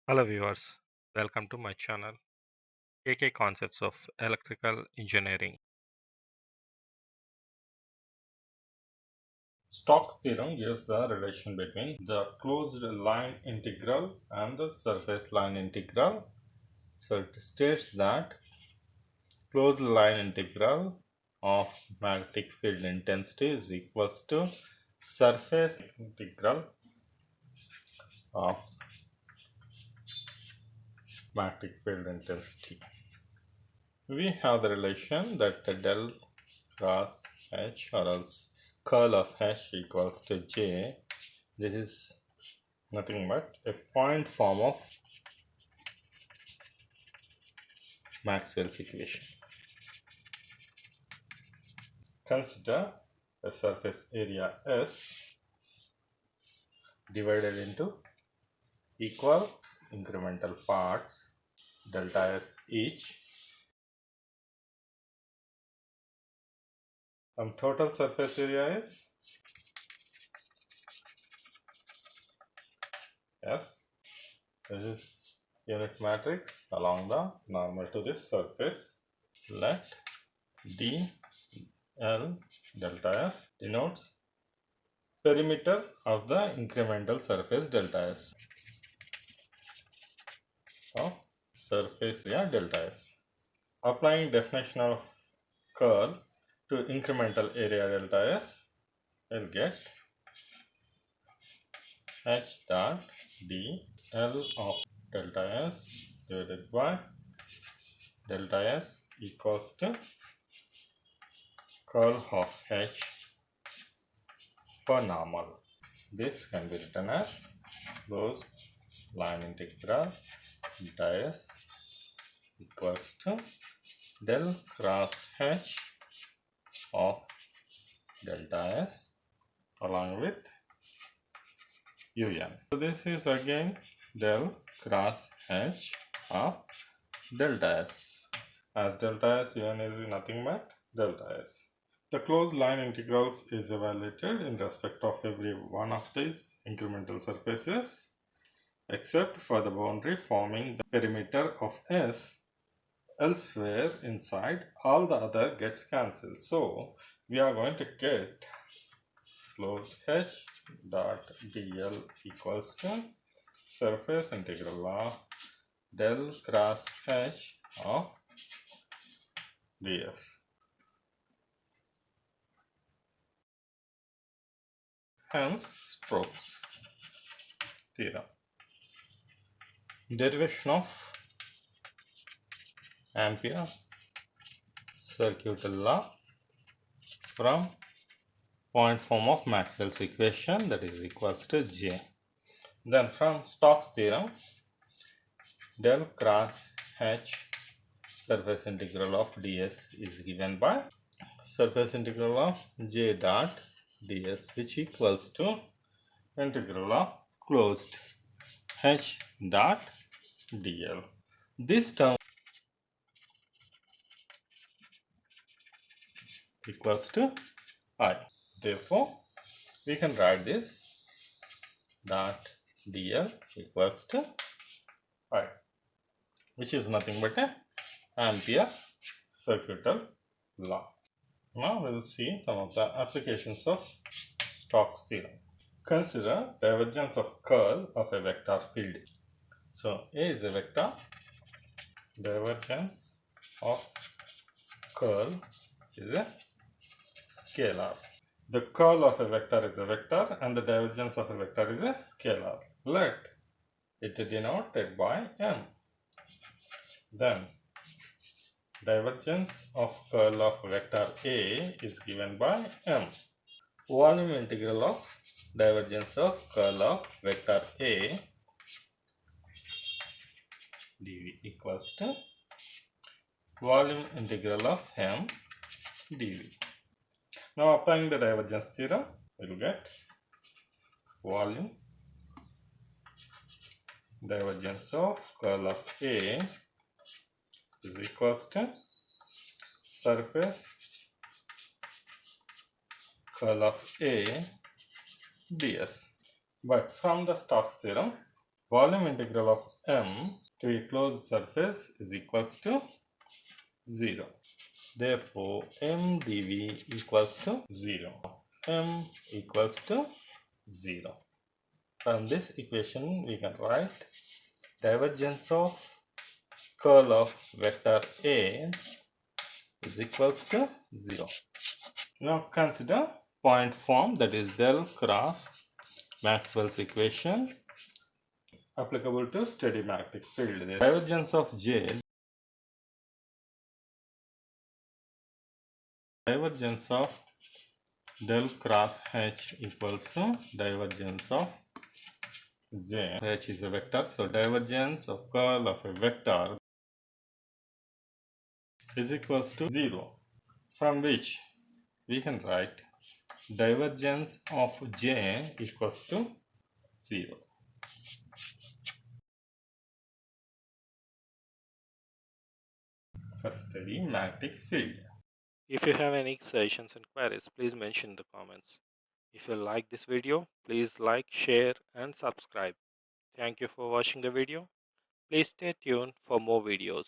Hello viewers, welcome to my channel KK Concepts of Electrical Engineering. Stokes theorem gives the relation between the closed line integral and the surface line integral. So it states that closed line integral of magnetic field intensity is equals to surface integral of magnetic field intensity. We have the relation that the del cross H or else curl of H equals to J. This is nothing but a point form of Maxwell's equation. Consider a surface area S divided into equal incremental parts delta S each. Total surface area is S. This is unit matrix along the normal to this surface. Let d L delta S denotes perimeter of the incremental surface delta S of surface area delta S. Applying definition of curl to incremental area delta S, we'll get H dot d L of delta S divided by delta S equals to curl of H for normal. This can be written as closed line integral delta S equals to del cross H of delta S along with un. So this is again del cross H of delta S, as delta S un is nothing but delta S. The closed line integrals is evaluated in respect of every one of these incremental surfaces except for the boundary forming the perimeter of S. Elsewhere inside, all the other gets cancelled. So we are going to get closed H dot dl equals to surface integral of del cross H of ds. Hence Stokes theorem. Derivation of Ampere circuital law from point form of Maxwell's equation, that is equals to J. Then from Stokes theorem, del cross H surface integral of ds is given by surface integral of J dot ds, which equals to integral of closed H dot dl. This term equals to I. Therefore, we can write this dot dl equals to I, which is nothing but a Ampere circuital law. Now we will see some of the applications of Stokes theorem. Consider divergence of curl of a vector field. So A is a vector, divergence of curl is a scalar. The curl of a vector is a vector and the divergence of a vector is a scalar. Let it denoted by M. Then divergence of curl of vector A is given by M. Volume integral of divergence of curl of vector A dv equals to volume integral of M dv. Now applying the divergence theorem, we will get volume divergence of curl of A is equals to surface curl of A ds. But from the Stokes theorem, volume integral of M to a closed surface is equals to 0. Therefore, m dv equals to 0. M equals to 0. From this equation, we can write divergence of curl of vector A is equals to 0. Now consider point form, that is del cross Maxwell's equation applicable to steady magnetic field. The divergence of J, divergence of del cross H equals to divergence of J. H is a vector, so divergence of curl of a vector is equals to 0, from which we can write divergence of J equals to 0. For steady magnetic field. If you have any suggestions and queries, please mention in the comments. If you like this video, please like, share and subscribe. Thank you for watching the video. Please stay tuned for more videos.